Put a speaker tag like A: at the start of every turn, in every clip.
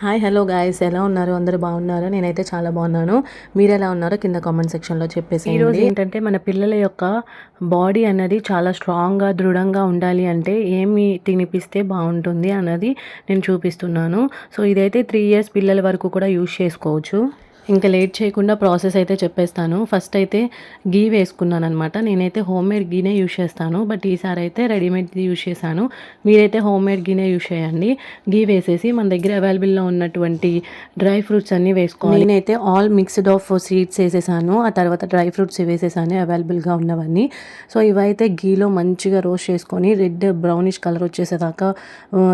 A: Hi hello guys, ఎలా ఉన్నారు? అందరూ బాగున్నారు? నేనైతే చాలా బాగున్నాను. మీరు ఎలా ఉన్నారో కింద కామెంట్ సెక్షన్లో చెప్పేసి. ఈరోజు ఏంటంటే మన పిల్లల యొక్క బాడీ అనేది చాలా స్ట్రాంగ్గా దృఢంగా ఉండాలి అంటే ఏమి తినిపిస్తే బాగుంటుంది అన్నది నేను చూపిస్తున్నాను. సో ఇదైతే 3 years పిల్లల వరకు కూడా యూజ్ చేసుకోవచ్చు. ఇంకా లేట్ చేయకుండా ప్రాసెస్ అయితే చెప్పేస్తాను. ఫస్ట్ అయితే గీ వేసుకున్నాను అనమాట. నేనైతే హోమ్మేడ్ గీనే యూజ్ చేస్తాను, బట్ ఈసారి అయితే రెడీమేడ్ది యూజ్ చేశాను. మీరైతే హోమ్మేడ్ గీనే యూజ్ చేయండి. గీ వేసేసి మన దగ్గర అవైలబుల్లో ఉన్నటువంటి డ్రై ఫ్రూట్స్ అన్నీ వేసుకోవాలి. నేనైతే ఆల్ మిక్స్డ్ ఆఫ్ సీడ్స్ వేసేసాను, ఆ తర్వాత డ్రై ఫ్రూట్స్ వేసేసాను అవైలబుల్గా ఉన్నవన్నీ. సో ఇవైతే గీలో మంచిగా రోస్ట్ చేసుకొని రెడ్ బ్రౌనిష్ కలర్ వచ్చేసేదాకా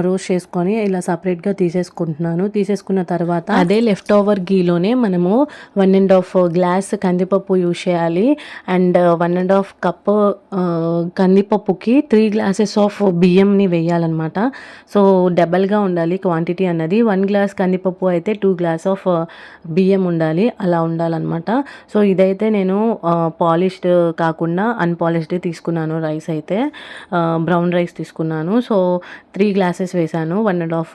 A: రోస్ట్ చేసుకొని ఇలా సపరేట్గా తీసేసుకుంటున్నాను. తీసేసుకున్న తర్వాత అదే లెఫ్ట్ ఓవర్ గీలోనే మనము 1.5 గ్లాస్ కందిపప్పు యూజ్ చేయాలి. అండ్ 1.5 కప్ కందిపప్పుకి 3 glasses ఆఫ్ బియ్యంని వేయాలన్నమాట. సో డబల్గా ఉండాలి క్వాంటిటీ అన్నది. 1 glass కందిపప్పు అయితే 2 glass ఆఫ్ బియ్యం ఉండాలి, అలా ఉండాలన్నమాట. సో ఇదైతే నేను పాలిష్డ్ కాకుండా అన్పాలిష్డ్ తీసుకున్నాను. రైస్ అయితే బ్రౌన్ రైస్ తీసుకున్నాను. సో 3 glasses వేసాను. 1.5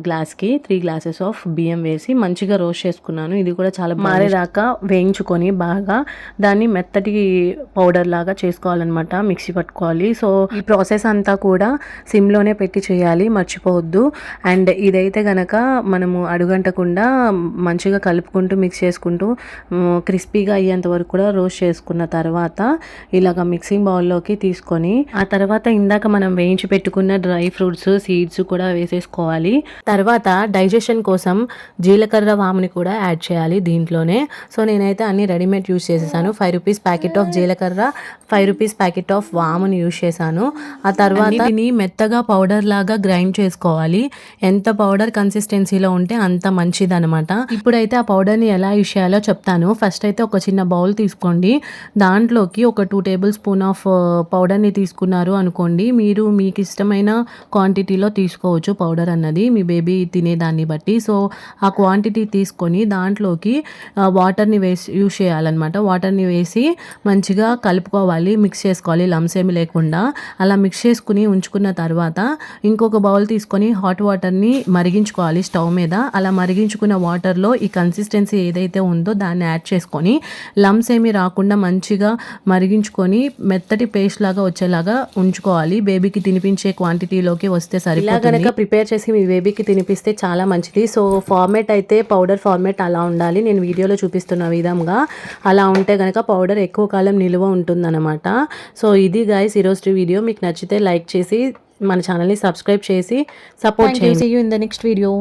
A: గ్లాస్కి 3 glasses ఆఫ్ బియ్యం వేసి మంచిగా రోస్ట్ చేసుకున్నాను. ఇది కూడా చాలా మారేదాకా వేయించుకొని బాగా దాన్ని మెత్తటి పౌడర్ లాగా చేసుకోవాలన్నమాట. మిక్సీ పట్టుకోవాలి. సో ఈ ప్రాసెస్ అంతా కూడా సిమ్లోనే పెట్టి చేయాలి, మర్చిపోవద్దు. అండ్ ఇదైతే గనక మనము అడుగంటకుండా మంచిగా కలుపుకుంటూ మిక్స్ చేసుకుంటూ క్రిస్పీగా అయ్యేంత వరకు కూడా రోస్ట్ చేసుకున్న తర్వాత ఇలాగ మిక్సింగ్ బౌల్లోకి తీసుకొని ఆ తర్వాత ఇందాక మనం వేయించి పెట్టుకున్న డ్రై ఫ్రూట్స్ సీడ్స్ కూడా వేసేసుకోవాలి. తర్వాత డైజెషన్ కోసం జీలకర్ర వాముని కూడా యాడ్ చేయాలి దీంట్లోనే. సో నేనైతే అన్ని రెడీమేడ్ యూజ్ చేసేసాను. 5 rupees ప్యాకెట్ ఆఫ్ జీలకర్ర, 5 rupees ప్యాకెట్ ఆఫ్ వాముని యూజ్ చేశాను. ఆ తర్వాత దీన్ని మెత్తగా పౌడర్ లాగా గ్రైండ్ చేసుకోవాలి. ఎంత పౌడర్ కన్సిస్టెన్సీలో ఉంటే అంత మంచిది అనమాట. ఇప్పుడైతే ఆ పౌడర్ని ఎలా యూజ్ చేయాలో చెప్తాను. ఫస్ట్ అయితే ఒక చిన్న బౌల్ తీసుకోండి. దాంట్లోకి ఒక 2 tablespoons ఆఫ్ పౌడర్ని తీసుకున్నారు అనుకోండి. మీరు మీకు ఇష్టమైన క్వాంటిటీలో తీసుకోవచ్చు పౌడర్ అన్నది, మీ బేబీ తినేదాన్ని బట్టి. సో ఆ క్వాంటిటీ తీసుకొని దాంట్లోకి వాటర్ని వేసి యూజ్ చేయాలన్నమాట. వాటర్ని వేసి మంచిగా కలుపుకోవాలి, మిక్స్ చేసుకోవాలి లమ్స్ ఏమి లేకుండా. అలా మిక్స్ చేసుకుని ఉంచుకున్న తర్వాత ఇంకొక బౌల్ తీసుకొని హాట్ వాటర్ని మరిగించుకోవాలి స్టవ్ మీద. అలా మరిగించుకున్న వాటర్లో ఈ కన్సిస్టెన్సీ ఏదైతే ఉందో దాన్ని యాడ్ చేసుకొని లమ్స్ ఏమి రాకుండా మంచిగా మరిగించుకొని మెత్తటి పేస్ట్ లాగా వచ్చేలాగా ఉంచుకోవాలి. బేబీకి తినిపించే క్వాంటిటీలోకి వస్తే సరిపోతుంది. ఇలా కనుక ప్రిపేర్ చేసి మీ బేబీకి తినిపిస్తే చాలా మంచిది. సో ఫార్మేట్ అయితే పౌడర్ ఫార్మేట్ అలా ఉండాలి. నేను వీడియోలో చూపిస్తున్న విధంగా అలా ఉంటే కనుక పౌడర్ ఎక్కువ కాలం నిలువ ఉంటుందన్నమాట. సో ఇది గైస్ ఈరోజు వీడియో. మీకు నచ్చితే లైక్ చేసి మన ఛానల్ని సబ్స్క్రైబ్ చేసి సపోర్ట్ చేయండి. See you in the next video.